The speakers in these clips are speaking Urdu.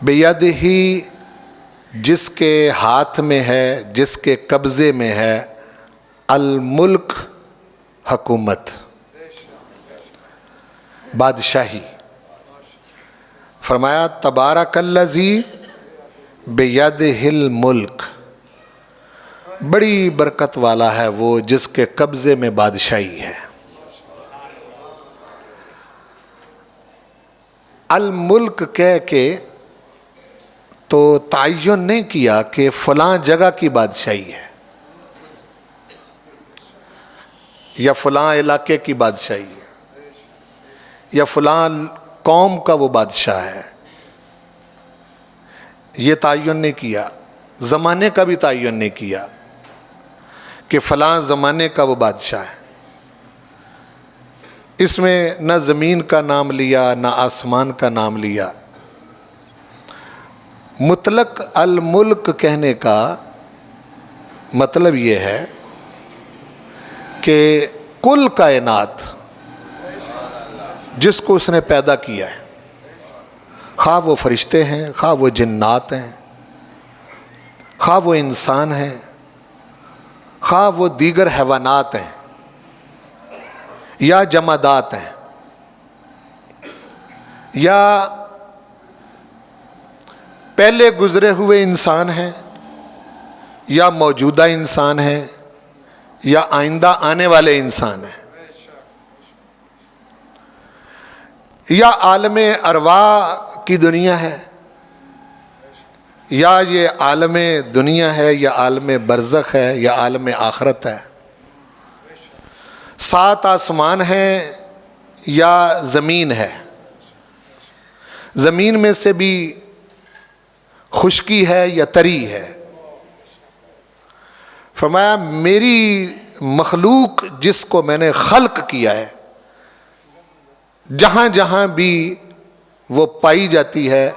بیدہی جس کے ہاتھ میں ہے, جس کے قبضے میں ہے, الملک حکومت, بادشاہی. فرمایا تبارک الذی بیدہ الملک, بڑی برکت والا ہے وہ جس کے قبضے میں بادشاہی ہے. الملک کہہ کے تو تعین نہیں کیا کہ فلاں جگہ کی بادشاہی ہے یا فلاں علاقے کی بادشاہی ہے یا فلاں قوم کا وہ بادشاہ ہے. یہ تعین نہیں کیا. زمانے کا بھی تعین نہیں کیا کہ فلاں زمانے کا وہ بادشاہ ہے. اس میں نہ زمین کا نام لیا نہ آسمان کا نام لیا. مطلق الملک کہنے کا مطلب یہ ہے کہ کل کائنات جس کو اس نے پیدا کیا ہے, خواہ وہ فرشتے ہیں, خواہ وہ جنات ہیں, خواہ وہ انسان ہیں, خواہ وہ دیگر حیوانات ہیں یا جمادات ہیں, یا پہلے گزرے ہوئے انسان ہیں, یا موجودہ انسان ہیں, یا آئندہ آنے والے انسان ہیں, یا عالم ارواح کی دنیا ہے, یا یہ عالم دنیا ہے, یا عالم برزخ ہے, یا عالم آخرت ہے. 7 آسمان ہیں یا زمین ہے. زمین میں سے بھی خشکی ہے یا تری ہے. فرمایا میری مخلوق جس کو میں نے خلق کیا ہے, جہاں جہاں بھی وہ پائی جاتی ہے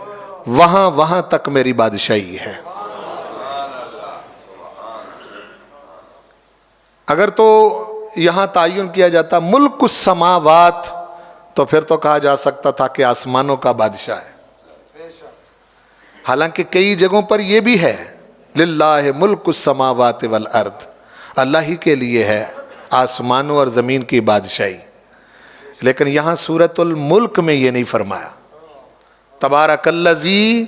وہاں وہاں تک میری بادشاہی ہے. اگر تو یہاں تعین کیا جاتا ملک السماوات تو پھر تو کہا جا سکتا تھا کہ آسمانوں کا بادشاہ ہے. حالانکہ کئی جگہوں پر یہ بھی ہے, للہ ملک السماوات والارض, اللہ ہی کے لیے ہے آسمانوں اور زمین کی بادشاہی. لیکن یہاں سورۃ الملک میں یہ نہیں فرمایا. تبارک الذی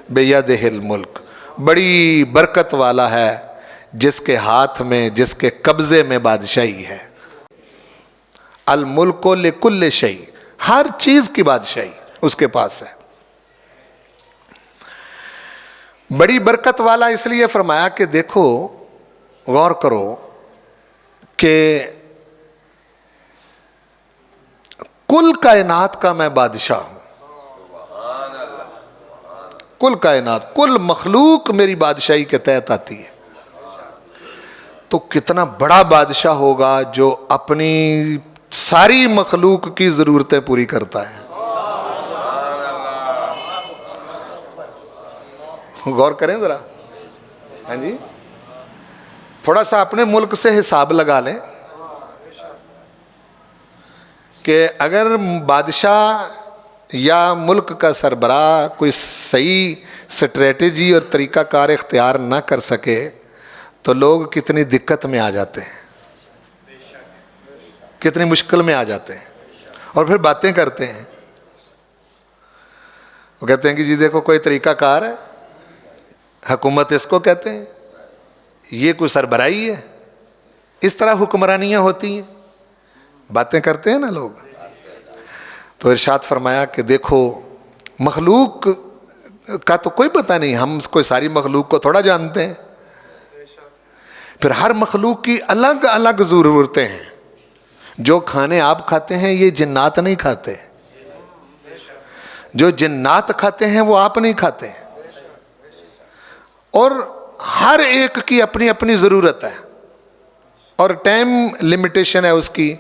بیدہ الملک, بڑی برکت والا ہے جس کے ہاتھ میں, جس کے قبضے میں بادشاہی ہے. الملک لکل شیء, ہر چیز کی بادشاہی اس کے پاس ہے. بڑی برکت والا اس لیے فرمایا کہ دیکھو, غور کرو کہ کل کائنات کا میں بادشاہ ہوں. کل کائنات, کل مخلوق میری بادشاہی کے تحت آتی ہے. تو کتنا بڑا بادشاہ ہوگا جو اپنی ساری مخلوق کی ضرورتیں پوری کرتا ہے. غور کریں ذرا. ہاں جی, تھوڑا سا اپنے ملک سے حساب لگا لیں کہ اگر بادشاہ یا ملک کا سربراہ کوئی صحیح سٹریٹجی اور طریقہ کار اختیار نہ کر سکے تو لوگ کتنی دقت میں آ جاتے ہیں, کتنی مشکل میں آ جاتے ہیں, اور پھر باتیں کرتے ہیں. وہ کہتے ہیں کہ جی دیکھو کوئی طریقہ کار ہے, حکومت اس کو کہتے ہیں, یہ کوئی سربراہی ہے. اس طرح حکمرانیاں ہوتی ہیں, باتیں کرتے ہیں نا لوگ. تو ارشاد فرمایا کہ دیکھو مخلوق کا تو کوئی پتہ نہیں, ہم کوئی ساری مخلوق کو تھوڑا جانتے ہیں. پھر ہر مخلوق کی الگ الگ ضرورتیں ہیں. جو کھانے آپ کھاتے ہیں یہ جنات نہیں کھاتے, جو جنات کھاتے ہیں وہ آپ نہیں کھاتے. اور ہر ایک کی اپنی اپنی ضرورت ہے, اور ٹائم لمیٹیشن ہے اس کی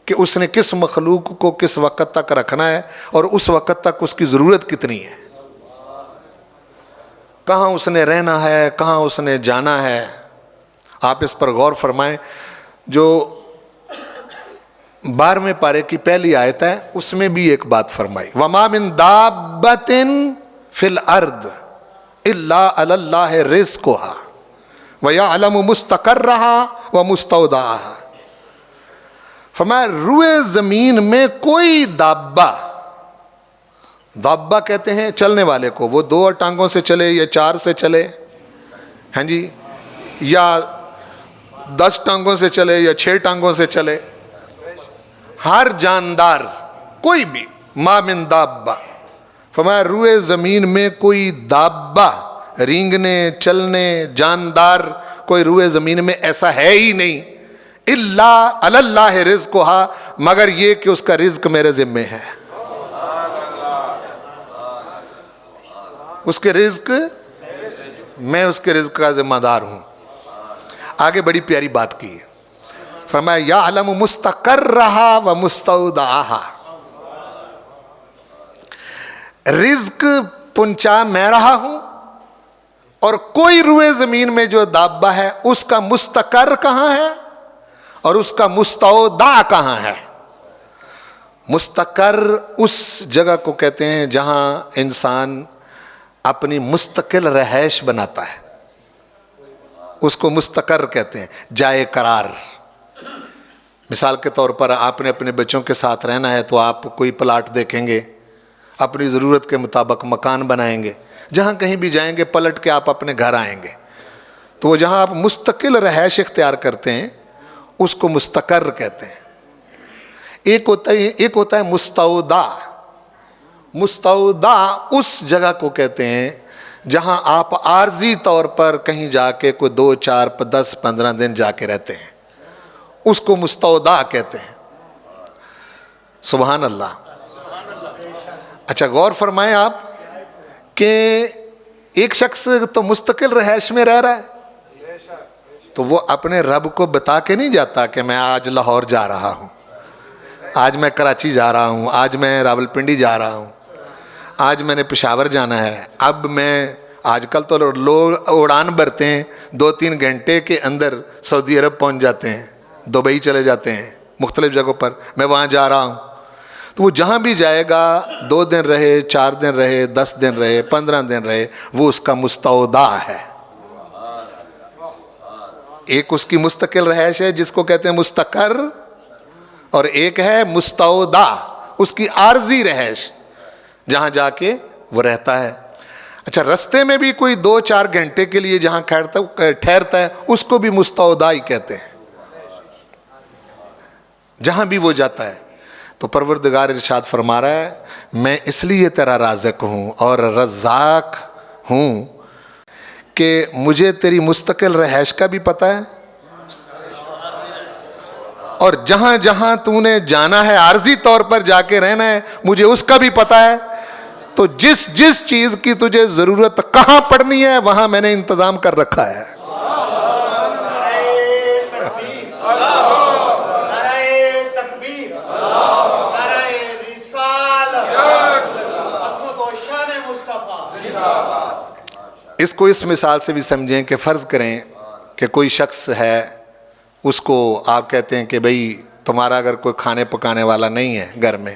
کہ اس نے کس مخلوق کو کس وقت تک رکھنا ہے اور اس وقت تک اس کی ضرورت کتنی ہے, کہاں اس نے رہنا ہے, کہاں اس نے جانا ہے. آپ اس پر غور فرمائیں. جو 12ویں پارے کی پہلی آیت ہے اس میں بھی ایک بات فرمائی, وَمَا مِن دَابَّةٍ فی الارض الا علی اللہ رزقھا ویعلم مستقرھا ومستودعھا. فرمایا روئے زمین میں کوئی دابہ، دابہ کہتے ہیں چلنے والے کو، وہ 2 ٹانگوں سے چلے یا 4 سے چلے، ہاں جی، یا 10 ٹانگوں سے چلے یا 6 ٹانگوں سے چلے، ہر جاندار کوئی بھی، ما من دابہ. فرمایا روئے زمین میں کوئی دابہ، رینگنے چلنے جاندار کوئی روئے زمین میں ایسا ہے ہی نہیں، الا علی اللہ رزقھا، مگر یہ کہ اس کا رزق میرے ذمے ہے، اس کے رزق، میں اس کے رزق کا ذمہ دار ہوں. آگے بڑی پیاری بات کی ہے، فرمایا یعلم مستقرھا ومستودعھا. رزق پہنچا میں رہا ہوں، اور کوئی روئے زمین میں جو دابہ ہے اس کا مستقر کہاں ہے اور اس کا مستودع کہاں ہے. مستقر اس جگہ کو کہتے ہیں جہاں انسان اپنی مستقل رہائش بناتا ہے، اس کو مستقر کہتے ہیں، جائے قرار. مثال کے طور پر آپ نے اپنے بچوں کے ساتھ رہنا ہے تو آپ کوئی پلاٹ دیکھیں گے، اپنی ضرورت کے مطابق مکان بنائیں گے، جہاں کہیں بھی جائیں گے پلٹ کے آپ اپنے گھر آئیں گے. تو وہ جہاں آپ مستقل رہائش اختیار کرتے ہیں اس کو مستقر کہتے ہیں. ایک ہوتا ہے مستودع. مستودع اس جگہ کو کہتے ہیں جہاں آپ عارضی طور پر کہیں جا کے کوئی 2 4 10 15 دن جا کے رہتے ہیں، اس کو مستودع کہتے ہیں. سبحان اللہ. اچھا غور فرمائیں آپ کہ ایک شخص تو مستقل رہائش میں رہ رہا ہے تو وہ اپنے رب کو بتا کے نہیں جاتا کہ میں آج لاہور جا رہا ہوں، آج میں کراچی جا رہا ہوں، آج میں راولپنڈی جا رہا ہوں، آج میں نے پشاور جانا ہے. اب میں آج کل تو لوگ اڑان بھرتے ہیں 2-3 گھنٹے کے اندر سعودی عرب پہنچ جاتے ہیں، دبئی چلے جاتے ہیں، مختلف جگہوں پر، میں وہاں جا رہا ہوں. تو وہ جہاں بھی جائے گا 2 دن رہے، 4 دن رہے، 10 دن رہے، 15 دن رہے، وہ اس کا مستودع ہے. ایک اس کی مستقل رہائش ہے جس کو کہتے ہیں مستقر، اور ایک ہے مستودع، اس کی عارضی رہائش جہاں جا کے وہ رہتا ہے. اچھا رستے میں بھی کوئی 2-4 گھنٹے کے لیے جہاں ٹھہرتا ہے اس کو بھی مستودع ہی کہتے ہیں، جہاں بھی وہ جاتا ہے. تو پروردگار ارشاد فرما رہا ہے میں اس لیے تیرا رازق ہوں اور رزاق ہوں کہ مجھے تیری مستقل رہائش کا بھی پتہ ہے، اور جہاں جہاں تو نے جانا ہے عارضی طور پر جا کے رہنا ہے مجھے اس کا بھی پتہ ہے. تو جس جس چیز کی تجھے ضرورت کہاں پڑنی ہے وہاں میں نے انتظام کر رکھا ہے. اس کو اس مثال سے بھی سمجھیں کہ فرض کریں کہ کوئی شخص ہے، اس کو آپ کہتے ہیں کہ بھئی تمہارا اگر کوئی کھانے پکانے والا نہیں ہے گھر میں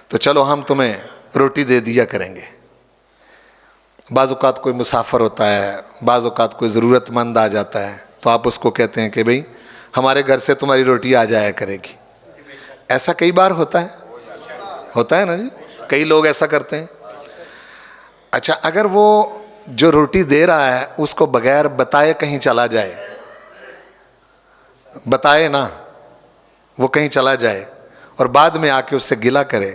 تو چلو ہم تمہیں روٹی دے دیا کریں گے. بعض اوقات کوئی مسافر ہوتا ہے، بعض اوقات کوئی ضرورت مند آ جاتا ہے تو آپ اس کو کہتے ہیں کہ بھئی ہمارے گھر سے تمہاری روٹی آ جایا کرے گی. ایسا کئی بار ہوتا ہے نا جی، کئی لوگ ایسا کرتے ہیں. اچھا اگر وہ جو روٹی دے رہا ہے اس کو بغیر بتائے کہیں چلا جائے، بتائے نا، وہ کہیں چلا جائے اور بعد میں آ کے اس سے گلہ کرے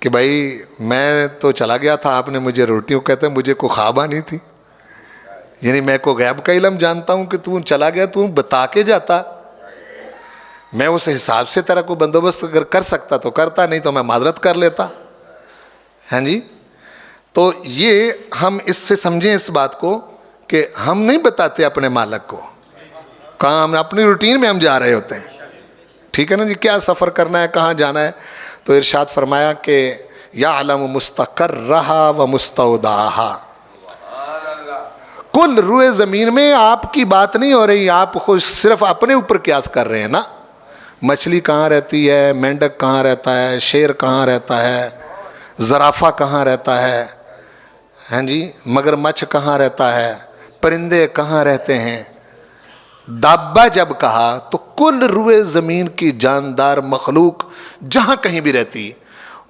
کہ بھائی میں تو چلا گیا تھا، آپ نے مجھے روٹی، وہ کہتے ہیں مجھے کوئی خواب آنی تھی، یعنی میں کو غیب کا علم جانتا ہوں کہ تو چلا گیا، تو بتا کے جاتا، میں اس حساب سے تیرا کوئی بندوبست اگر کر سکتا تو کرتا، نہیں تو میں معذرت کر لیتا. ہاں جی. تو یہ ہم اس سے سمجھیں اس بات کو کہ ہم نہیں بتاتے اپنے مالک کو کہاں، ہم اپنی روٹین میں ہم جا رہے ہوتے ہیں. ٹھیک ہے نا جی، کیا سفر کرنا ہے، کہاں جانا ہے. تو ارشاد فرمایا کہ یعلم مستقرھا ومستودعھا. کل روئے زمین میں آپ کی بات نہیں ہو رہی، آپ خود صرف اپنے اوپر قیاس کر رہے ہیں نا. مچھلی کہاں رہتی ہے، مینڈک کہاں رہتا ہے، شیر کہاں رہتا ہے، زرافہ کہاں رہتا ہے، ہیں جی، مگرمچھ کہاں رہتا ہے، پرندے کہاں رہتے ہیں. دابہ جب کہا تو کل روئے زمین کی جاندار مخلوق جہاں کہیں بھی رہتی،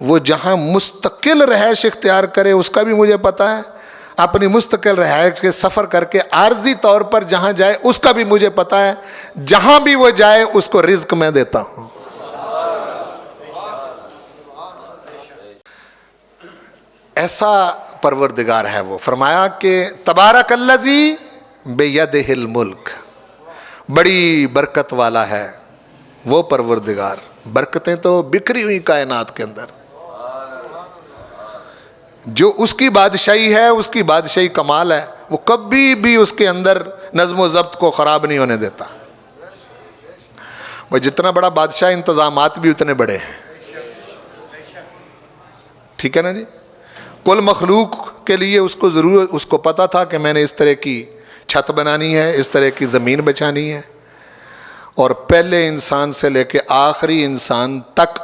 وہ جہاں مستقل رہائش اختیار کرے اس کا بھی مجھے پتا ہے، اپنی مستقل رہائش کے سفر کر کے عارضی طور پر جہاں جائے اس کا بھی مجھے پتا ہے، جہاں بھی وہ جائے اس کو رزق میں دیتا ہوں. ایسا پروردگار ہے وہ. فرمایا کہ تبارک الذی بیدہ الملک، بڑی برکت والا ہے وہ پروردگار. برکتیں تو بکھری ہوئی کائنات کے اندر، جو اس کی بادشاہی ہے، اس کی بادشاہی کمال ہے، وہ کبھی بھی اس کے اندر نظم و ضبط کو خراب نہیں ہونے دیتا. وہ جتنا بڑا بادشاہ انتظامات بھی اتنے بڑے ہیں. ٹھیک ہے نا جی. کل مخلوق کے لیے اس کو ضرورت، اس کو پتا تھا کہ میں نے اس طرح کی چھت بنانی ہے، اس طرح کی زمین بچانی ہے، اور پہلے انسان سے لے کے آخری انسان تک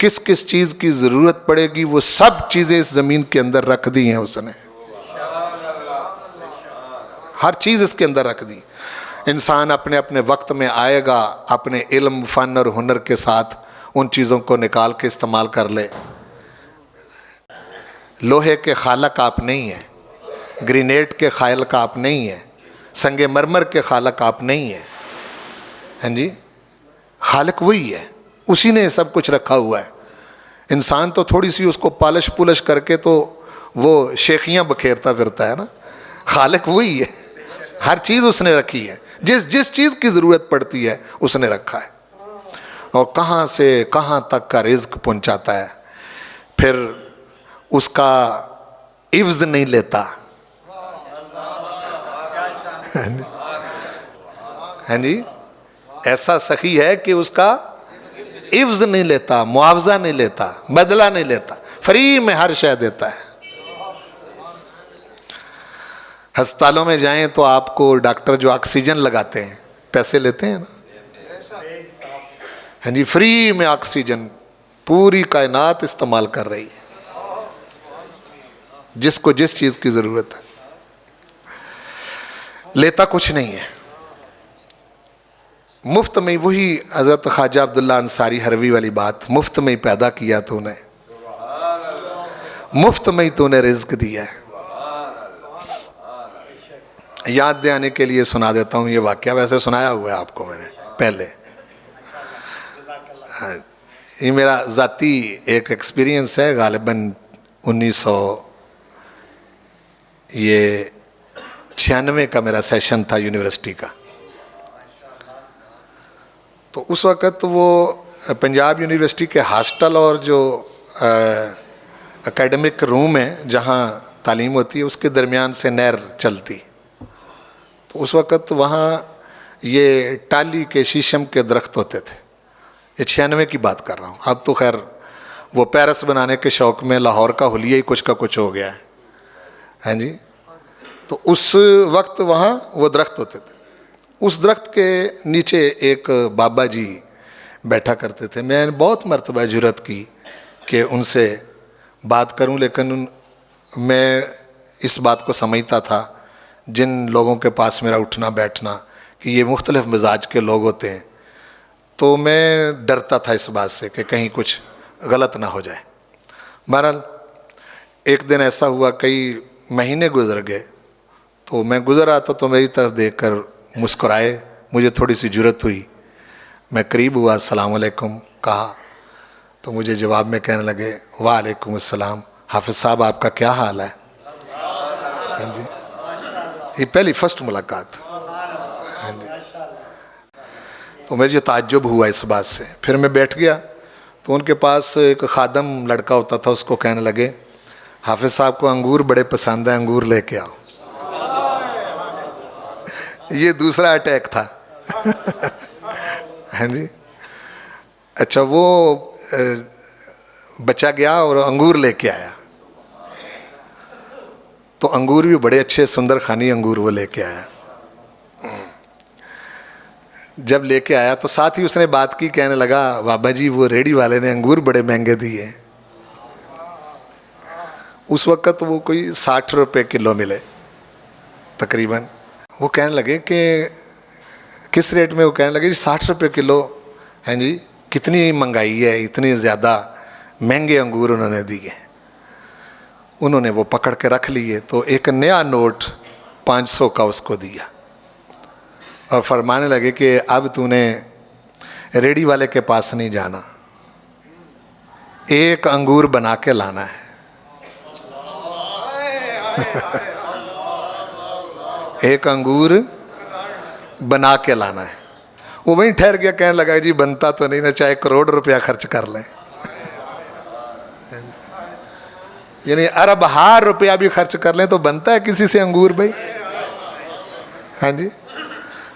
کس کس چیز کی ضرورت پڑے گی وہ سب چیزیں اس زمین کے اندر رکھ دی ہیں اس نے. ہر چیز اس کے اندر رکھ دی. انسان اپنے اپنے وقت میں آئے گا، اپنے علم، فن اور ہنر کے ساتھ ان چیزوں کو نکال کے استعمال کر لے. لوہے کے خالق آپ نہیں ہیں، گرینیٹ کے خالق آپ نہیں ہیں، سنگ مرمر کے خالق آپ نہیں ہیں. ہاں جی، خالق وہی ہے، اسی نے سب کچھ رکھا ہوا ہے. انسان تو تھوڑی سی اس کو پالش پولش کر کے تو وہ شیخیاں بکھیرتا پھرتا ہے نا. خالق وہی ہے، ہر چیز اس نے رکھی ہے، جس چیز کی ضرورت پڑتی ہے اس نے رکھا ہے، اور کہاں سے کہاں تک کا رزق پہنچاتا ہے. پھر اس کا عوض نہیں لیتا. ہاں جی، ایسا سخی ہے کہ اس کا عوض نہیں لیتا، معاوضہ نہیں لیتا، بدلہ نہیں لیتا، فری میں ہر شے دیتا ہے. ہسپتالوں میں جائیں تو آپ کو ڈاکٹر جو آکسیجن لگاتے ہیں پیسے لیتے ہیں نا. ہاں جی، فری میں آکسیجن پوری کائنات استعمال کر رہی ہے، جس کو جس چیز کی ضرورت ہے. لیتا کچھ نہیں ہے، مفت میں. وہی حضرت خواجہ عبداللہ انصاری حروی والی بات، مفت میں پیدا کیا تو نے، مفت میں تو نے رزق دیا ہے. یاد دلانے کے لیے سنا دیتا ہوں یہ واقعہ، ویسے سنایا ہوا ہے آپ کو میں نے پہلے. یہ میرا ذاتی ایک ایکسپیرینس ہے، غالباً 1996 کا میرا سیشن تھا یونیورسٹی کا. تو اس وقت وہ پنجاب یونیورسٹی کے ہاسٹل اور جو اکیڈمک روم ہے جہاں تعلیم ہوتی ہے اس کے درمیان سے نہر چلتی. تو اس وقت وہاں یہ ٹالی کے شیشم کے درخت ہوتے تھے. یہ 96 کی بات کر رہا ہوں. اب تو خیر وہ پیرس بنانے کے شوق میں لاہور کا حلیہ ہی کچھ کا کچھ ہو گیا ہے. ہاں جی، تو اس وقت وہاں وہ درخت ہوتے تھے. اس درخت کے نیچے ایک بابا جی بیٹھا کرتے تھے. میں نے بہت مرتبہ جرأت کی کہ ان سے بات کروں، لیکن میں اس بات کو سمجھتا تھا جن لوگوں کے پاس میرا اٹھنا بیٹھنا کہ یہ مختلف مزاج کے لوگ ہوتے ہیں، تو میں ڈرتا تھا اس بات سے کہ کہیں کچھ غلط نہ ہو جائے. بہرحال ایک دن ایسا ہوا، کئی مہینے گزر گئے، تو میں گزر آتا تو میری طرف دیکھ کر مسکرائے. مجھے تھوڑی سی جرأت ہوئی، میں قریب ہوا، السلام علیکم کہا، تو مجھے جواب میں کہنے لگے وعلیکم السلام، حافظ صاحب آپ کا کیا حال ہے. ہاں جی، یہ پہلی فرسٹ ملاقات. ہاں جی، تو مجھے تعجب ہوا اس بات سے. پھر میں بیٹھ گیا تو ان کے پاس ایک خادم لڑکا ہوتا تھا، اس کو کہنے لگے حافظ صاحب کو انگور بڑے پسند ہیں، انگور لے کے آؤ. یہ دوسرا اٹیک تھا. ہاں جی، اچھا وہ بچہ گیا اور انگور لے کے آیا، تو انگور بھی بڑے اچھے سندر خانی انگور وہ لے کے آیا. جب لے کے آیا تو ساتھ ہی اس نے بات کی، کہنے لگا بابا جی وہ ریڑی والے نے انگور بڑے مہنگے دیے. اس وقت وہ کوئی 60 روپے کلو ملے تقریباً. وہ کہنے لگے کہ کس ریٹ میں؟ وہ کہنے لگے جی 60 روپے کلو ہیں جی. کتنی مہنگائی ہے, اتنی زیادہ مہنگے انگور انہوں نے دیے. انہوں نے وہ پکڑ کے رکھ لیے تو ایک نیا نوٹ 500 کا اس کو دیا اور فرمانے لگے کہ اب تو نے ریڑھی والے کے پاس نہیں جانا, ایک انگور بنا کے لانا ہے. ایک انگور بنا کے لانا ہے. وہ وہیں ٹھہر گیا, کہنے لگا جی بنتا تو نہیں نا, چاہے کروڑ روپیہ خرچ کر لیں, یعنی ارب ہار روپیہ بھی خرچ کر لیں تو بنتا ہے کسی سے انگور بھائی؟ ہاں جی,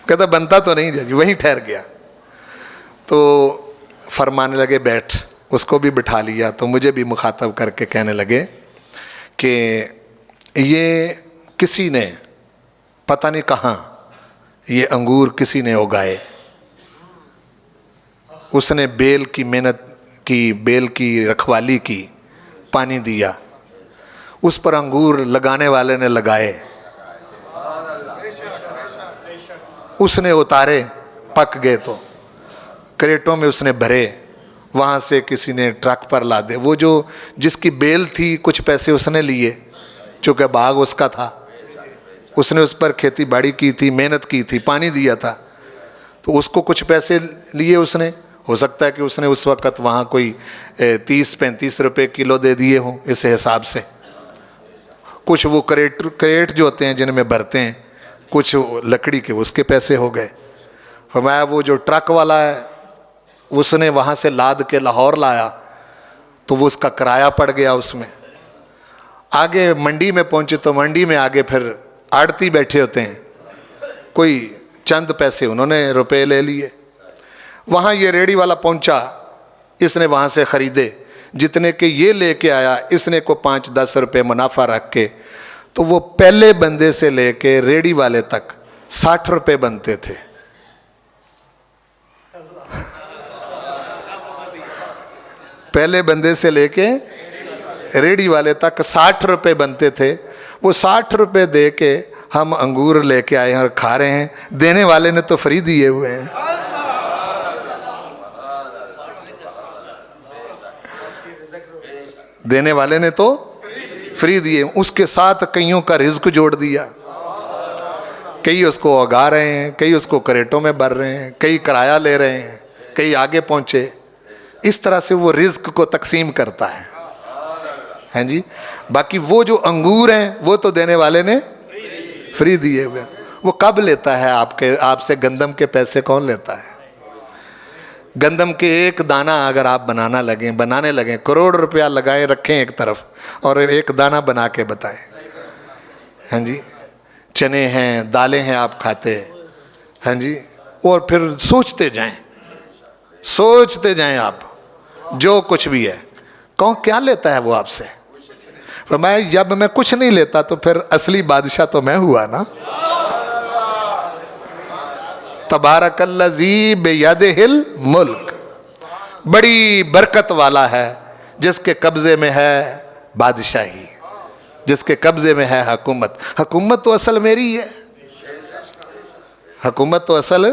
کہتا بنتا تو نہیں جی. وہیں ٹھہر گیا. تو فرمانے لگے بیٹھ. اس کو بھی بٹھا لیا تو مجھے بھی مخاطب کر کے کہنے لگے کہ یہ کسی نے پتہ نہیں کہاں یہ انگور کسی نے اگائے, اس نے بیل کی محنت کی, بیل کی رکھوالی کی, پانی دیا, اس پر انگور لگانے والے نے لگائے, اس نے اتارے, پک گئے تو کریٹوں میں اس نے بھرے, وہاں سے کسی نے ٹرک پر لا دے. وہ جو جس کی بیل تھی کچھ پیسے اس نے لیے, چونکہ باغ اس کا تھا, اس نے اس پر کھیتی باڑی کی تھی, محنت کی تھی, پانی دیا تھا, تو اس کو کچھ پیسے لیے اس نے. ہو سکتا ہے کہ اس نے اس وقت وہاں کوئی 30-35 روپے کلو دے دیے ہوں اس حساب سے. کچھ وہ کریٹ جو ہوتے ہیں جن میں بھرتے ہیں, کچھ لکڑی کے, اس کے پیسے ہو گئے. فرمایا وہ جو ٹرک والا ہے اس نے وہاں سے لاد کے لاہور لایا تو وہ اس کا کرایہ پڑ گیا اس میں. آگے منڈی میں پہنچے تو منڈی میں آگے پھر آڑتی بیٹھے ہوتے ہیں, کوئی چند پیسے انہوں نے روپے لے لیے. وہاں یہ ریڑھی والا پہنچا, اس نے وہاں سے خریدے, جتنے کہ یہ لے کے آیا اس نے کو 5-10 روپے منافع رکھ کے, تو وہ پہلے بندے سے لے کے ریڑھی والے تک 60 روپے بنتے تھے. پہلے بندے سے لے کے ریڑھی والے تک 60 روپے بنتے تھے. وہ 60 روپے دے کے ہم انگور لے کے آئے ہیں اور کھا رہے ہیں. دینے والے نے تو فری دیے ہوئے ہیں. دینے والے نے تو فری دیے, اس کے ساتھ کئیوں کا رزق جوڑ دیا. کئی اس کو اگا رہے ہیں, کئی اس کو کریٹوں میں بھر رہے ہیں, کئی کرایہ لے رہے ہیں, کئی آگے پہنچے. اس طرح سے وہ رزق کو تقسیم کرتا ہے. ہیں جی, باقی وہ جو انگور ہیں وہ تو دینے والے نے فری دیے ہوئے. وہ کب لیتا ہے آپ سے گندم کے پیسے کون لیتا ہے؟ گندم کے ایک دانہ اگر آپ بنانے لگیں, کروڑ روپیہ لگائیں رکھیں ایک طرف اور ایک دانہ بنا کے بتائیں. ہاں جی, چنے ہیں, دالیں ہیں آپ کھاتے. ہاں جی, اور پھر سوچتے جائیں آپ جو کچھ بھی ہے, کون کیا لیتا ہے وہ آپ سے؟ فرمایا جب میں کچھ نہیں لیتا تو پھر اصلی بادشاہ تو میں ہوا نا. تبارک الذی بیدہ الملک, بڑی برکت والا ہے جس کے قبضے میں ہے بادشاہی, جس کے قبضے میں ہے حکومت. حکومت تو اصل میری ہے, حکومت تو اصل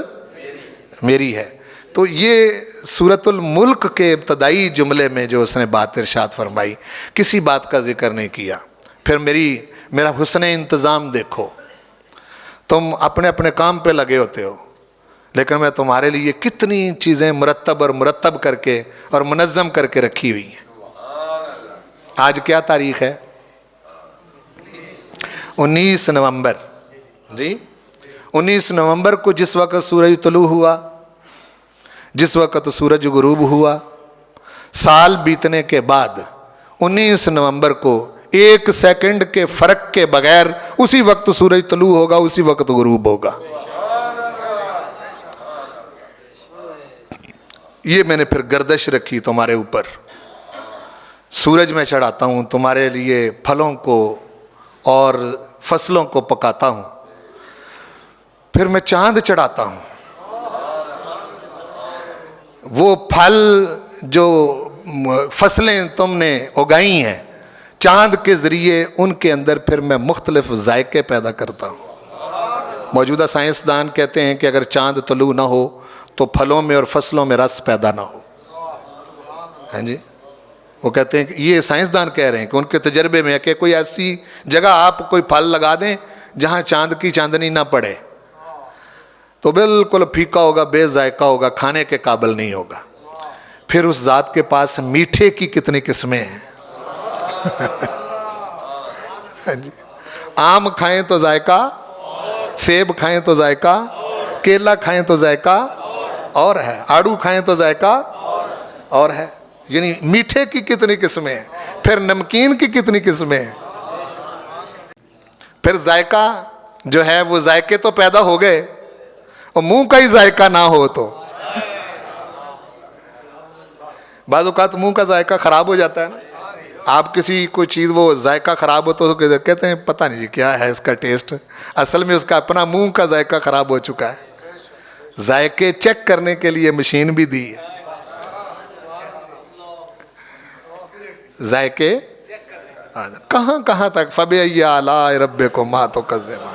میری ہے. تو یہ سورۃ الملک کے ابتدائی جملے میں جو اس نے بات ارشاد فرمائی, کسی بات کا ذکر نہیں کیا. پھر میرا حسن انتظام دیکھو, تم اپنے اپنے کام پہ لگے ہوتے ہو, لیکن میں تمہارے لیے کتنی چیزیں مرتب کر کے اور منظم کر کے رکھی ہوئی ہیں. آج کیا تاریخ ہے؟ 19 نومبر. جی 19 نومبر کو جس وقت سورج طلوع ہوا, جس وقت سورج غروب ہوا, سال بیتنے کے بعد 19 نومبر کو 1 سیکنڈ کے فرق کے بغیر اسی وقت سورج طلوع ہوگا, اسی وقت غروب ہوگا. یہ میں نے پھر گردش رکھی تمہارے اوپر. سورج میں چڑھاتا ہوں تمہارے لیے, پھلوں کو اور فصلوں کو پکاتا ہوں. پھر میں چاند چڑھاتا ہوں. وہ پھل جو فصلیں تم نے اگائی ہیں, چاند کے ذریعے ان کے اندر پھر میں مختلف ذائقے پیدا کرتا ہوں. موجودہ سائنسدان کہتے ہیں کہ اگر چاند طلوع نہ ہو تو پھلوں میں اور فصلوں میں رس پیدا نہ ہو. ہاں جی، وہ کہتے ہیں کہ یہ سائنسدان کہہ رہے ہیں کہ ان کے تجربے میں ہے کہ کوئی ایسی جگہ آپ کوئی پھل لگا دیں جہاں چاند کی چاندنی نہ پڑے تو بالکل پھیکا ہوگا، بے ذائقہ ہوگا، کھانے کے قابل نہیں ہوگا. پھر اس ذات کے پاس میٹھے کی کتنی قسمیں ہیں. آم کھائیں تو ذائقہ، سیب کھائیں تو ذائقہ، کیلا کھائیں تو ذائقہ اور ہے، آڑو کھائیں تو ذائقہ اور ہے. یعنی میٹھے کی کتنی قسمیں ہیں. پھر نمکین کی کتنی قسمیں ہیں. پھر ذائقہ جو ہے وہ ذائقے تو پیدا ہو گئے اور منہ کا ہی ذائقہ نہ ہو تو بعض اوقات منہ کا ذائقہ خراب ہو جاتا ہے نا. آپ کسی کوئی چیز وہ ذائقہ خراب ہو تو کہتے ہیں پتہ نہیں کیا ہے اس کا ٹیسٹ، اصل میں اس کا اپنا منہ کا ذائقہ خراب ہو چکا ہے. ذائقے چیک کرنے کے لیے مشین بھی دی ہے. ذائقے کہاں کہاں تک فَبِأَيِّ آلَاءِ رَبِّكُمَا تُكَذِّبَانِ.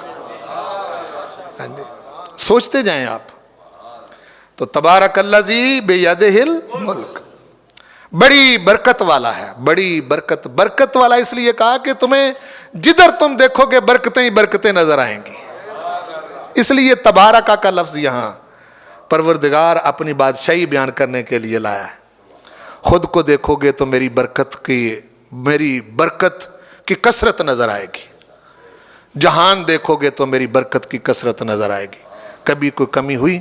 سوچتے جائیں آپ. تو تبارک الذی بیدہ الملک، بڑی برکت والا ہے. بڑی برکت والا اس لیے کہا کہ تمہیں جدھر تم دیکھو گے برکتیں ہی برکتیں نظر آئیں گی. اس لیے تبارکہ کا لفظ یہاں پروردگار اپنی بادشاہی بیان کرنے کے لیے لایا ہے. خود کو دیکھو گے تو میری برکت کی کثرت نظر آئے گی. جہان دیکھو گے تو میری برکت کی کثرت نظر آئے گی. کبھی کوئی کمی ہوئی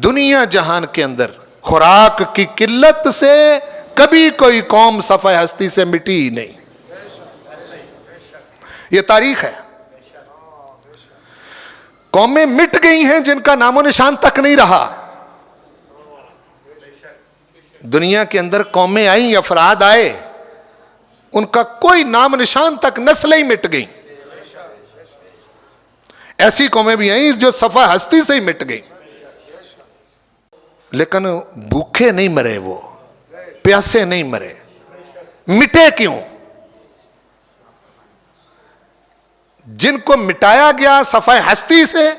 دنیا جہان کے اندر خوراک کی قلت سے کبھی کوئی قوم صفحہ ہستی سے مٹی ہی نہیں. یہ تاریخ ہے. قومیں مٹ گئی ہیں جن کا نام و نشان تک نہیں رہا. دنیا کے اندر قومیں آئیں، افراد آئے، ان کا کوئی نام نشان تک، نسلیں ہی مٹ گئیں. ایسی قومیں بھی آئیں جو صفحہ ہستی سے ہی مٹ گئیں. لیکن بھوکے نہیں مرے، وہ پیاسے نہیں مرے. مٹے کیوں؟ جن کو مٹایا گیا صفحہ ہستی سے،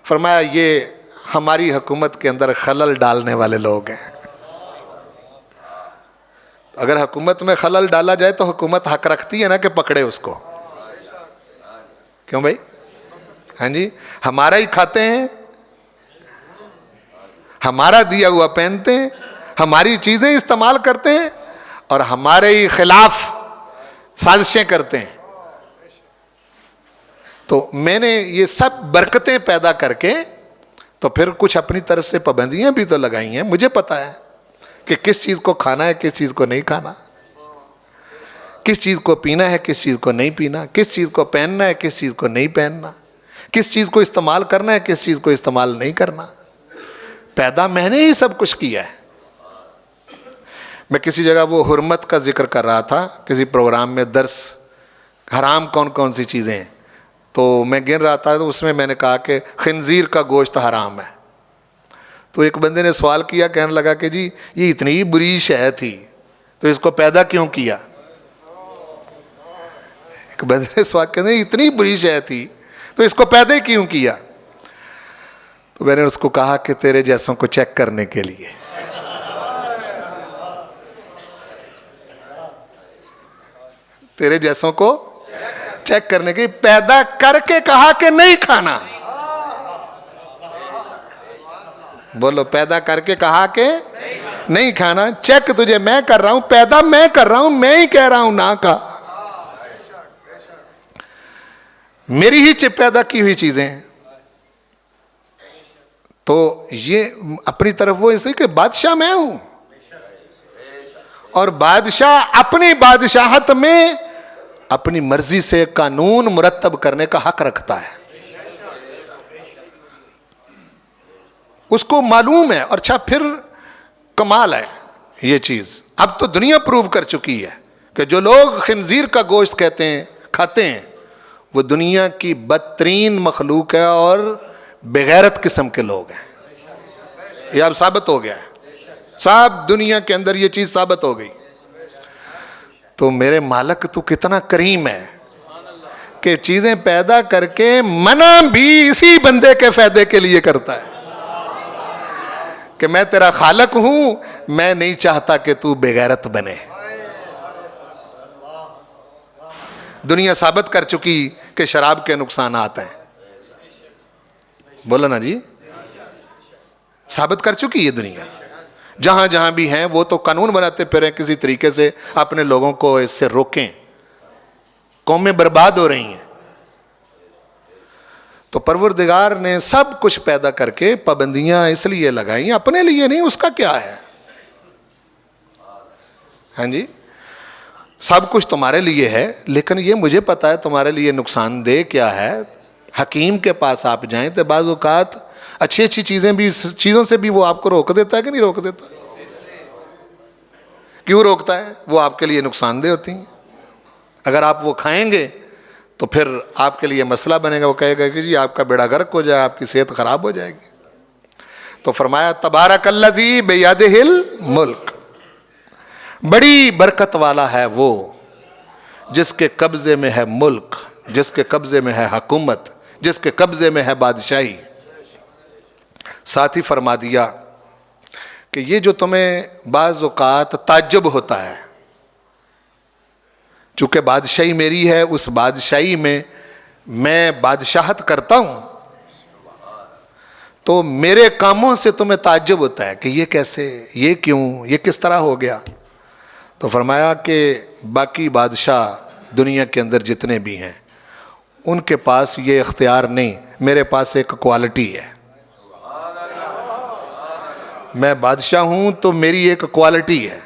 فرمایا یہ ہماری حکومت کے اندر خلل ڈالنے والے لوگ ہیں. اگر حکومت میں خلل ڈالا جائے تو حکومت حق رکھتی ہے نا کہ پکڑے اس کو. کیوں بھائی؟ ہاں جی، ہمارا ہی کھاتے ہیں، ہمارا دیا ہوا پہنتے ہیں، ہماری چیزیں استعمال کرتے ہیں اور ہمارے ہی خلاف سازشیں کرتے ہیں. تو میں نے یہ سب برکتیں پیدا کر کے تو پھر کچھ اپنی طرف سے پابندیاں بھی تو لگائی ہیں. مجھے پتا ہے کہ کس چیز کو کھانا ہے، کس چیز کو نہیں کھانا، کس چیز کو پینا ہے، کس چیز کو نہیں پینا، کس چیز کو پہننا ہے، کس چیز کو نہیں پہننا، کس چیز کو استعمال کرنا ہے، کس چیز کو استعمال نہیں کرنا. پیدا میں نے ہی سب کچھ کیا ہے. میں کسی جگہ وہ حرمت کا ذکر کر رہا تھا کسی پروگرام میں، درس حرام کون کون سی چیزیں ہیں، تو میں گن رہا تھا تو اس میں میں نے کہا کہ خنزیر کا گوشت حرام ہے. تو ایک بندے نے سوال کیا، کہنے لگا کہ جی یہ اتنی بری شے تھی تو اس کو پیدا کیوں کیا؟ ایک بندے نے سوال کیا، اتنی بری شے تھی تو اس کو پیدا کیوں کیا؟ تو میں نے اس کو کہا کہ تیرے جیسوں کو چیک کرنے کے لیے. تیرے جیسوں کو چیک کرنے کے، پیدا کر کے کہا کہ نہیں کھانا. بولو، پیدا کر کے کہا کہ نہیں کھانا. چیک تجھے میں کر رہا ہوں، پیدا میں کر رہا ہوں، میں ہی کہہ رہا ہوں نہ کھا. میری ہی پیدا کی ہوئی چیزیں ہیں. تو یہ اپنی طرف وہ اس لیے کہ بادشاہ میں ہوں، اور بادشاہ اپنی بادشاہت میں اپنی مرضی سے قانون مرتب کرنے کا حق رکھتا ہے. اس کو معلوم ہے. اور اچھا پھر کمال ہے یہ چیز، اب تو دنیا پروو کر چکی ہے کہ جو لوگ خنزیر کا گوشت کہتے ہیں، کھاتے ہیں، وہ دنیا کی بدترین مخلوق ہے اور بغیرت قسم کے لوگ ہیں. یہ اب ثابت ہو گیا ہے، سب دنیا کے اندر یہ چیز ثابت ہو گئی. تو میرے مالک تو کتنا کریم ہے کہ چیزیں پیدا کر کے منع بھی اسی بندے کے فائدے کے لیے کرتا ہے کہ میں تیرا خالق ہوں، میں نہیں چاہتا کہ تو بے غیرت بنے۔ دنیا ثابت کر چکی کہ شراب کے نقصانات ہیں، بولا نا جی، ثابت کر چکی یہ دنیا، جہاں جہاں بھی ہیں وہ تو قانون بناتے پھریں کسی طریقے سے اپنے لوگوں کو اس سے روکیں، قومیں برباد ہو رہی ہیں۔ تو پروردگار نے سب کچھ پیدا کر کے پابندیاں اس لیے لگائیں، اپنے لیے نہیں، اس کا کیا ہے؟ ہاں جی، سب کچھ تمہارے لیے ہے، لیکن یہ مجھے پتا ہے تمہارے لیے نقصان دہ کیا ہے۔ حکیم کے پاس آپ جائیں تو بعض اوقات اچھی اچھی چیزوں سے بھی وہ آپ کو روک دیتا ہے کہ نہیں روک دیتا؟ کیوں روکتا ہے؟ وہ آپ کے لیے نقصان دہ ہوتی ہیں۔ اگر آپ وہ کھائیں گے تو پھر آپ کے لیے مسئلہ بنے گا، وہ کہے گا کہ جی آپ کا بیڑا غرق ہو جائے، آپ کی صحت خراب ہو جائے گی۔ تو فرمایا تبارک الذی بیدہ الملک، بڑی برکت والا ہے وہ جس کے قبضے میں ہے ملک، جس کے قبضے میں ہے حکومت، جس کے قبضے میں ہے بادشاہی۔ ساتھ ہی فرما دیا کہ یہ جو تمہیں بعض اوقات تعجب ہوتا ہے، چونکہ بادشاہی میری ہے، اس بادشاہی میں بادشاہت کرتا ہوں، تو میرے کاموں سے تمہیں تعجب ہوتا ہے کہ یہ کیسے، یہ کیوں، یہ کس طرح ہو گیا۔ تو فرمایا کہ باقی بادشاہ دنیا کے اندر جتنے بھی ہیں ان کے پاس یہ اختیار نہیں، میرے پاس ایک کوالٹی ہے۔ میں بادشاہ ہوں تو میری ایک کوالٹی ہے۔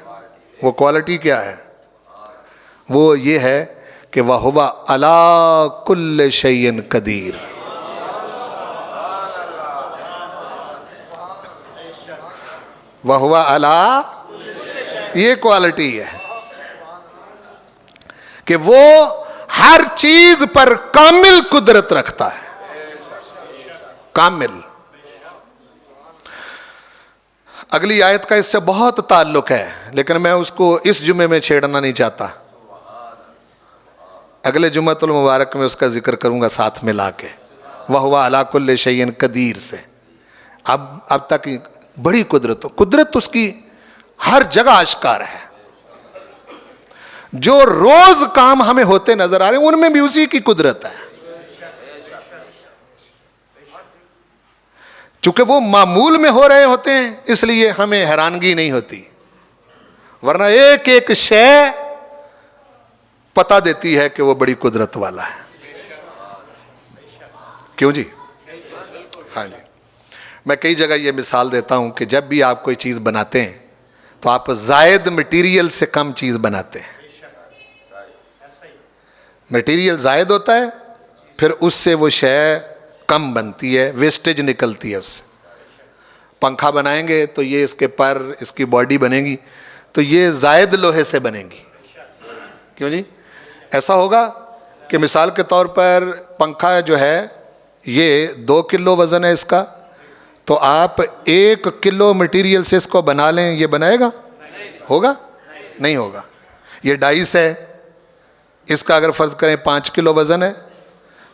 وہ کوالٹی کیا ہے؟ وہ یہ ہے کہ وَهُوَ عَلَىٰ كُلِّ شَيْءٍ قَدِيرٌ۔ وَهُوَ عَلَىٰ، یہ کوالٹی ہے کہ وہ ہر چیز پر کامل قدرت رکھتا ہے، کامل۔ اگلی آیت کا اس سے بہت تعلق ہے، لیکن میں اس کو اس جمعے میں چھیڑنا نہیں چاہتا، اگلے جمعۃ المبارک میں اس کا ذکر کروں گا ساتھ ملا کے، وَهُوَ عَلَىٰ كُلِّ شَيْءٍ قَدِيرٌ سے۔ اب تک بڑی قدرت اس کی ہر جگہ آشکار ہے۔ جو روز کام ہمیں ہوتے نظر آ رہے ہیں ان میں بھی اسی کی قدرت ہے، چونکہ وہ معمول میں ہو رہے ہوتے ہیں اس لیے ہمیں حیرانگی نہیں ہوتی، ورنہ ایک ایک شے پتا دیتی ہے کہ وہ بڑی قدرت والا ہے۔ کیوں جی؟ ہاں جی، میں کئی جگہ یہ مثال دیتا ہوں کہ جب بھی آپ کوئی چیز بناتے ہیں تو آپ زائد مٹیریل سے کم چیز بناتے ہیں۔ مٹیریل زائد ہوتا ہے، پھر اس سے وہ شے کم بنتی ہے، ویسٹیج نکلتی ہے اس سے۔ پنکھا بنائیں گے تو یہ اس کے پر، اس کی باڈی بنے گی تو یہ زائد لوہے سے بنے گی۔ کیوں جی؟ ایسا ہوگا کہ مثال کے طور پر پنکھا جو ہے یہ 2 کلو وزن ہے اس کا، تو آپ 1 کلو مٹیریل سے اس کو بنا لیں، یہ بنائے گا؟ ہوگا؟ نہیں ہوگا۔ یہ ڈائس ہے، اس کا اگر فرض کریں 5 کلو وزن ہے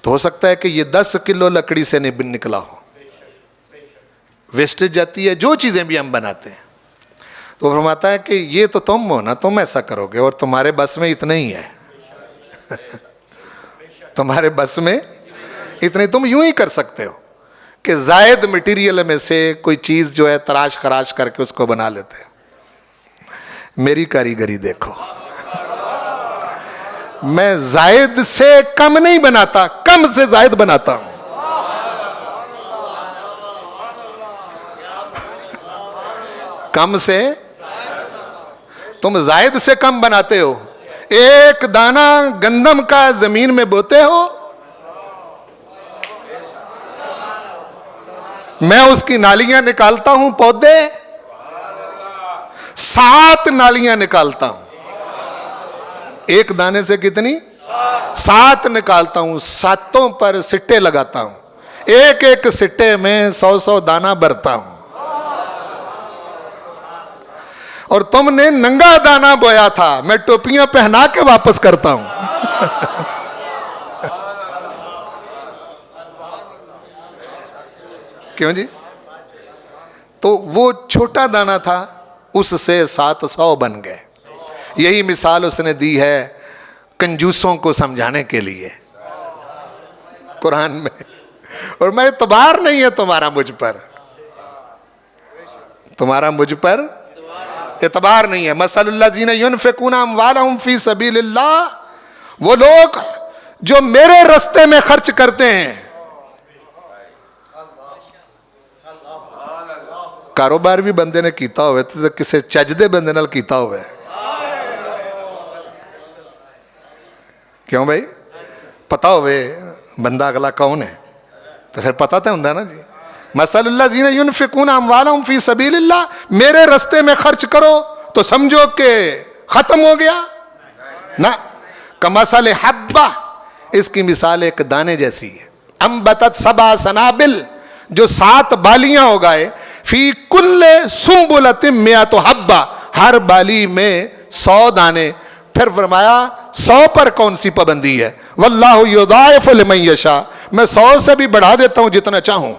تو ہو سکتا ہے کہ یہ 10 کلو لکڑی سے نکلا ہو، ویسٹیج جاتی ہے جو چیزیں بھی ہم بناتے ہیں۔ تو فرماتا ہے کہ یہ تو تم ہو نا، تم ایسا کرو گے اور تمہارے بس میں اتنا ہی ہے تمہارے بس میں اتنے، تم یوں ہی کر سکتے ہو کہ زائد مٹیریل میں سے کوئی چیز جو ہے تراش خراش کر کے اس کو بنا لیتے ہو۔ میری کاریگری دیکھو، میں زائد سے کم نہیں بناتا، کم سے زائد بناتا ہوں۔ کم سے، تم زائد سے کم بناتے ہو۔ ایک دانہ گندم کا زمین میں بوتے ہو، میں اس کی نالیاں نکالتا ہوں، پودے 7 نالیاں نکالتا ہوں۔ ایک دانے سے کتنی؟ 7 نکالتا ہوں، 7 پر سٹے لگاتا ہوں، ایک ایک سٹے میں 100 دانہ بھرتا ہوں، اور تم نے ننگا دانا بویا تھا، میں ٹوپیاں پہنا کے واپس کرتا ہوں. کیوں جی؟ تو وہ چھوٹا دانا تھا، اس سے 700 بن گئے. یہی مثال اس نے دی ہے کنجوسوں کو سمجھانے کے لیے قرآن میں. اور میں اعتبار نہیں ہے تمہارا مجھ پر، تمہارا مجھ پر اعتبار نہیں ہے. مثل الذین ینفقون اموالہم فی سبیل اللہ، وہ لوگ جو میرے رستے میں خرچ کرتے ہیں. کاروبار بھی بندے نے کیتا ہوئے تو کسے چجدے بندے نال کیتا ہوئے. کیوں بھائی؟ پتا ہوئے بندہ اگلا کون ہے تو پھر پتا تو ہوندا نا جی. مثل الذین ینفقون اموالہم فی سبیل اللہ، میرے رستے میں خرچ کرو تو سمجھو کہ ختم ہو گیا نہ. کمثل حبہ، اس کی مثال ایک دانے جیسی ہے. انبتت 7 سنابل، جو 7 بالیاں اگائے. فی کل سنبلۃ 100 حبہ، ہر بالی میں 100 دانے. پھر فرمایا 100 پر کون سی پابندی ہے؟ واللہ یضاعف لمن یشاء، میں 100 سے بھی بڑھا دیتا ہوں جتنا چاہوں.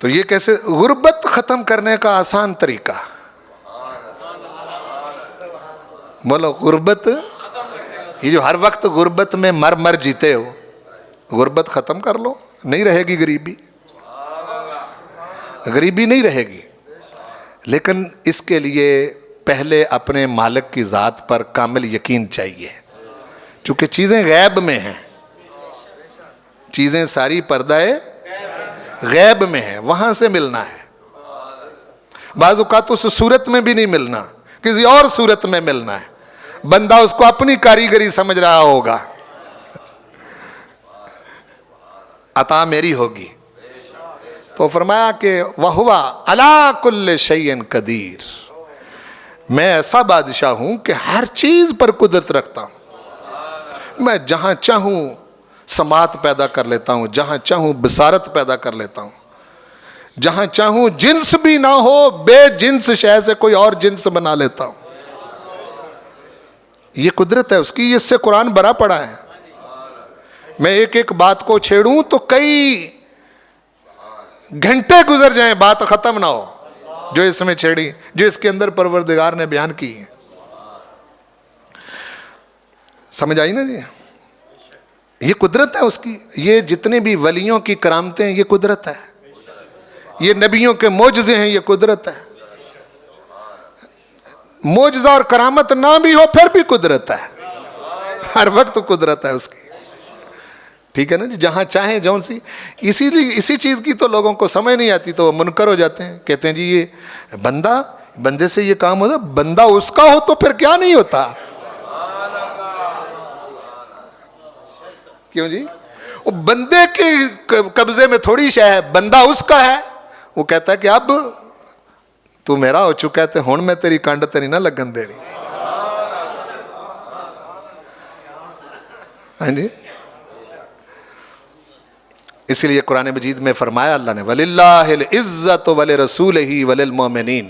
تو یہ کیسے غربت ختم کرنے کا آسان طریقہ. بولو غربت، یہ جو ہر وقت غربت میں مر جیتے ہو، غربت ختم کر لو، نہیں رہے گی غریبی. غریبی نہیں رہے گی. لیکن اس کے لیے پہلے اپنے مالک کی ذات پر کامل یقین چاہیے، چونکہ چیزیں غیب میں ہیں. چیزیں ساری پردہ غیب میں ہیں، وہاں سے ملنا ہے. بعض اوقات اس صورت میں بھی نہیں ملنا، کسی اور صورت میں ملنا ہے. بندہ اس کو اپنی کاریگری سمجھ رہا ہوگا، عطا میری ہوگی. تو فرمایا کہ وَهُوَ عَلَىٰ كُلِّ شَيْءٍ قدیر، میں ایسا بادشاہ ہوں کہ ہر چیز پر قدرت رکھتا ہوں. میں جہاں چاہوں سماعت پیدا کر لیتا ہوں، جہاں چاہوں بصارت پیدا کر لیتا ہوں، جہاں چاہوں جنس بھی نہ ہو بے جنس شے سے کوئی اور جنس بنا لیتا ہوں. یہ قدرت ہے اس کی. اس سے قرآن بھرا پڑا ہے. میں ایک ایک بات کو چھیڑوں تو کئی گھنٹے گزر جائیں، بات ختم نہ ہو جو اس میں چھیڑی، جو اس کے اندر پروردگار نے بیان کی ہے. سمجھ آئی نا جی؟ یہ قدرت ہے اس کی. یہ جتنے بھی ولیوں کی کرامتیں ہیں، یہ قدرت ہے. یہ نبیوں کے معجزے ہیں، یہ قدرت ہے. معجزہ اور کرامت نہ بھی ہو پھر بھی قدرت ہے، ہر وقت قدرت ہے اس کی. ٹھیک ہے نا جی؟ جہاں چاہیں جون سی. اسی چیز کی تو لوگوں کو سمجھ نہیں آتی تو وہ منکر ہو جاتے ہیں. کہتے ہیں جی یہ بندے سے یہ کام ہوتا، بندہ اس کا ہو تو پھر کیا نہیں ہوتا. کیوں جی؟ وہ بندے کے قبضے میں تھوڑی شے ہے، بندہ اس کا ہے. وہ کہتا ہے کہ اب تو میرا ہو چکا ہے، ہن میں تیری کانڈ تیری نہ لگن دے رہی. ہاں جی؟ اسی لیے قرآن مجید میں فرمایا اللہ نے وَلِلَّهِ الْعِزَّةُ وَلِرَسُولِهِ وَلِلْمُؤْمِنِينَ،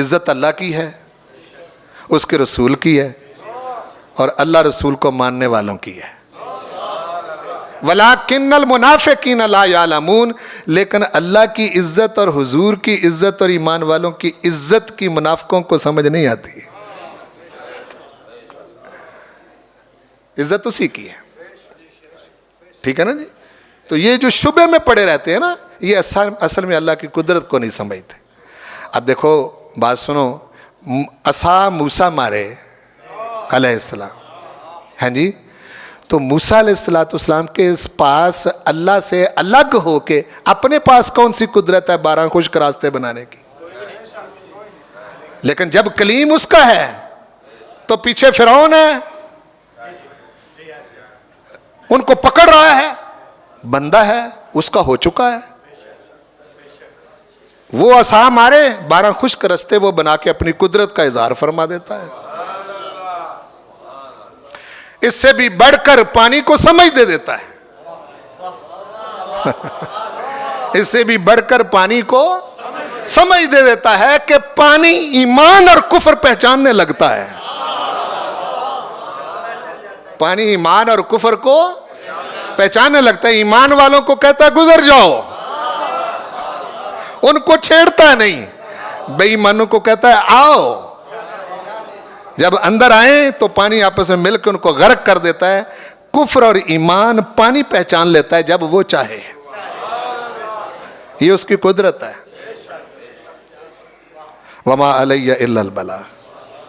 عزت اللہ کی ہے، اس کے رسول کی ہے، اور اللہ رسول کو ماننے والوں کی ہے. وَلَكِنَّ الْمُنَافِقِينَ لَا يَعْلَمُونَ، لیکن اللہ کی عزت اور حضور کی عزت اور ایمان والوں کی عزت کی منافقوں کو سمجھ نہیں آتی. عزت اسی کی ہے. ٹھیک ہے نا جی؟ تو یہ جو شبے میں پڑے رہتے ہیں نا، یہ اصل میں اللہ کی قدرت کو نہیں سمجھتے. اب دیکھو بات سنو، عصا موسیٰ مارے علیہ السلام، ہاں جی؟ تو موسیٰ علیہ السلام کے اس پاس اللہ سے الگ ہو کے اپنے پاس کون سی قدرت ہے 12 خشک راستے بنانے کی؟ لیکن جب کلیم اس کا ہے تو پیچھے فرعون ہے، ان کو پکڑ رہا ہے. بندہ ہے، اس کا ہو چکا ہے. وہ عصا مارے 12 خشک رستے وہ بنا کے اپنی قدرت کا اظہار فرما دیتا ہے. اس سے بھی بڑھ کر پانی کو سمجھ دے دیتا ہے. اس سے بھی بڑھ کر پانی کو سمجھ دے دیتا ہے کہ پانی ایمان اور کفر پہچاننے لگتا ہے. پانی ایمان اور کفر کو پہچاننے لگتا ہے. ایمان والوں کو کہتا ہے گزر جاؤ, ان کو چھیڑتا نہیں. بے ایمانوں کو کہتا ہے آؤ. جب اندر آئیں تو پانی آپس میں مل کے ان کو غرق کر دیتا ہے. کفر اور ایمان پانی پہچان لیتا ہے جب وہ چاہے. یہ اس کی قدرت ہے. وما علی الا البلاغ.